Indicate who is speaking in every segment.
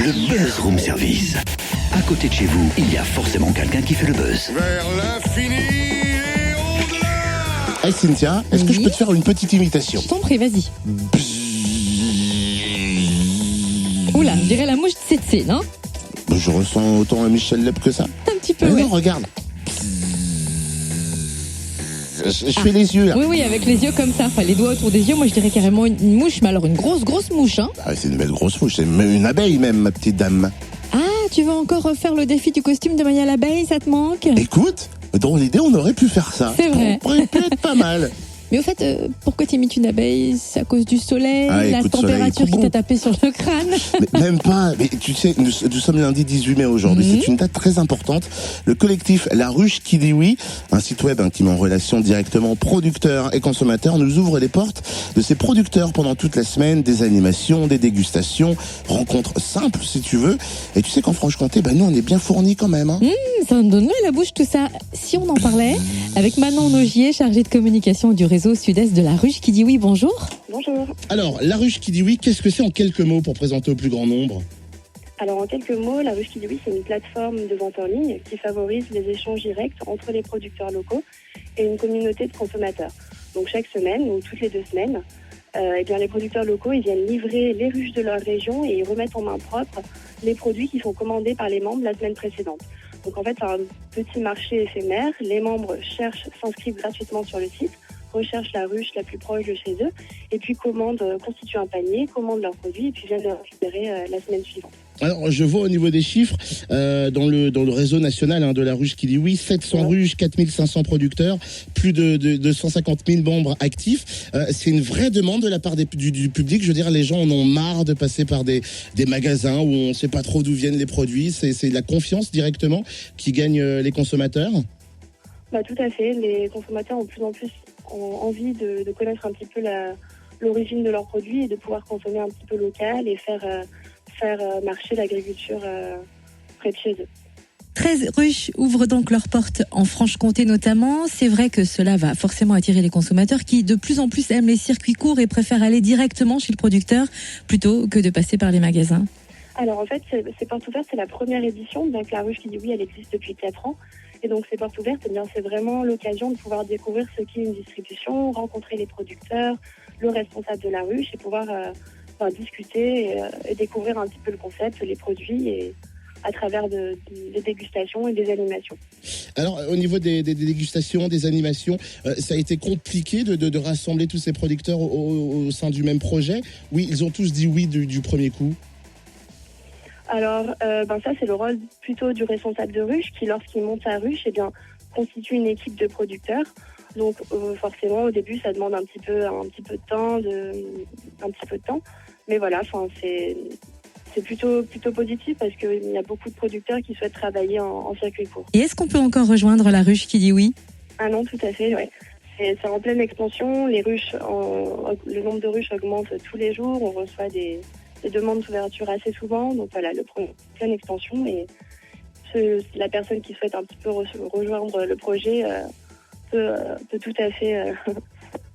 Speaker 1: Le Buzz Room Service. À côté de chez vous, il y a forcément quelqu'un qui fait le buzz.
Speaker 2: Vers l'infini et au-delà.
Speaker 3: Hey Cynthia, est-ce que je peux te faire une petite imitation?
Speaker 4: Je t'en prie, vas-y. Oula, je dirais la mouche de Tsetse, non?
Speaker 3: Je ressens autant un Michel Leb que ça.
Speaker 4: Un petit peu, ouais.
Speaker 3: Non, regarde. Je fais les yeux là.
Speaker 4: Oui, avec les yeux comme ça, enfin les doigts autour des yeux. Moi je dirais carrément une mouche, mais alors une grosse mouche, hein.
Speaker 3: Ah, c'est une belle grosse mouche, c'est une abeille même, ma petite dame.
Speaker 4: Ah, tu veux encore refaire le défi du costume de Maya l'abeille, ça te manque?
Speaker 3: Écoute, dans l'idée, on aurait pu faire ça.
Speaker 4: C'est vrai.
Speaker 3: Ça aurait pu être pas mal.
Speaker 4: Mais au fait, pourquoi t'imites une abeille? C'est à cause du soleil, la
Speaker 3: écoute,
Speaker 4: température qui t'a tapé sur le crâne?
Speaker 3: Mais même pas. Mais tu sais, nous sommes lundi 18 mai aujourd'hui. C'est une date très importante. Le collectif La Ruche qui dit oui, un site web qui met en relation directement producteurs et consommateurs, nous ouvre les portes de ses producteurs pendant toute la semaine. Des animations, des dégustations, rencontres simples si tu veux. Et tu sais qu'en Franche-Comté, nous on est bien fournis quand même. Hein.
Speaker 4: Ça me donne l'eau à la bouche tout ça. Si on en parlait avec Manon Nogier, chargée de communication du réseau Sud-Est de La Ruche qui dit oui, bonjour.
Speaker 5: Bonjour.
Speaker 3: Alors, La Ruche qui dit oui, qu'est-ce que c'est en quelques mots pour présenter au plus grand nombre?
Speaker 5: Alors en quelques mots, La Ruche qui dit oui, c'est une plateforme de vente en ligne qui favorise les échanges directs entre les producteurs locaux et une communauté de consommateurs. Donc chaque semaine ou toutes les 2 semaines, les producteurs locaux ils viennent livrer les ruches de leur région et ils remettent en main propre les produits qui sont commandés par les membres la semaine précédente. Donc en fait, c'est un petit marché éphémère. Les membres s'inscrivent gratuitement sur le site, recherchent la ruche la plus proche de chez eux et puis constituent un panier, commandent leurs produits et puis viennent les récupérer la semaine suivante.
Speaker 3: Alors, je vois au niveau des chiffres, dans le réseau national de La Ruche qui dit oui, 700 ruches, 4500 producteurs, plus de 150 000 membres actifs. C'est une vraie demande de la part du public. Je veux dire, les gens en ont marre de passer par des magasins où on ne sait pas trop d'où viennent les produits. C'est la confiance directement qui gagne les consommateurs.
Speaker 5: Tout à fait. Les consommateurs ont de plus en plus envie de connaître un petit peu l'origine de leurs produits et de pouvoir consommer un petit peu local et faire marcher l'agriculture près de chez eux.
Speaker 4: 13 ruches ouvrent donc leurs portes en Franche-Comté notamment. C'est vrai que cela va forcément attirer les consommateurs qui de plus en plus aiment les circuits courts et préfèrent aller directement chez le producteur plutôt que de passer par les magasins.
Speaker 5: Alors en fait, c'est Portes Ouvertes, c'est la première édition. Donc La Ruche qui dit oui, elle existe depuis 4 ans. Et donc ces Portes Ouvertes, c'est vraiment l'occasion de pouvoir découvrir ce qu'est une distribution, rencontrer les producteurs, le responsable de la ruche et pouvoir discuter et découvrir un petit peu le concept, les produits et à travers des dégustations et des animations.
Speaker 3: Alors au niveau des dégustations, des animations, ça a été compliqué de rassembler tous ces producteurs au sein du même projet? Oui, ils ont tous dit oui du premier coup.
Speaker 5: Alors, ça, c'est le rôle plutôt du responsable de ruche qui, lorsqu'il monte sa ruche, constitue une équipe de producteurs. Donc, forcément, au début, ça demande un petit peu de temps. Mais voilà, c'est plutôt positif parce qu'il y a beaucoup de producteurs qui souhaitent travailler en circuit court.
Speaker 4: Et est-ce qu'on peut encore rejoindre La Ruche qui dit oui?
Speaker 5: Ah non, tout à fait, ouais. C'est en pleine expansion. Le nombre de ruches augmente tous les jours. On reçoit des demandes d'ouverture assez souvent. Donc voilà, le projet est en pleine expansion et la personne qui souhaite un petit peu rejoindre le projet peut tout à fait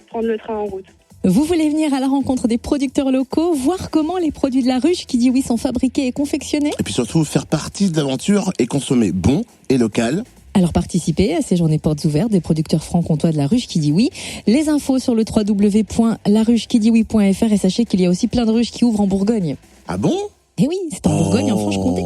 Speaker 5: prendre le train en route.
Speaker 4: Vous voulez venir à la rencontre des producteurs locaux, voir comment les produits de La Ruche qui dit oui sont fabriqués et confectionnés?
Speaker 3: Et puis surtout faire partie de l'aventure et consommer bon et local.
Speaker 4: Alors participez à ces journées portes ouvertes des producteurs franc-comtois de La Ruche qui dit oui. Les infos sur le www.laruchequidioui.fr et sachez qu'il y a aussi plein de ruches qui ouvrent en Bourgogne.
Speaker 3: Ah bon?
Speaker 4: Eh oui, c'est en Bourgogne, en Franche-Comté.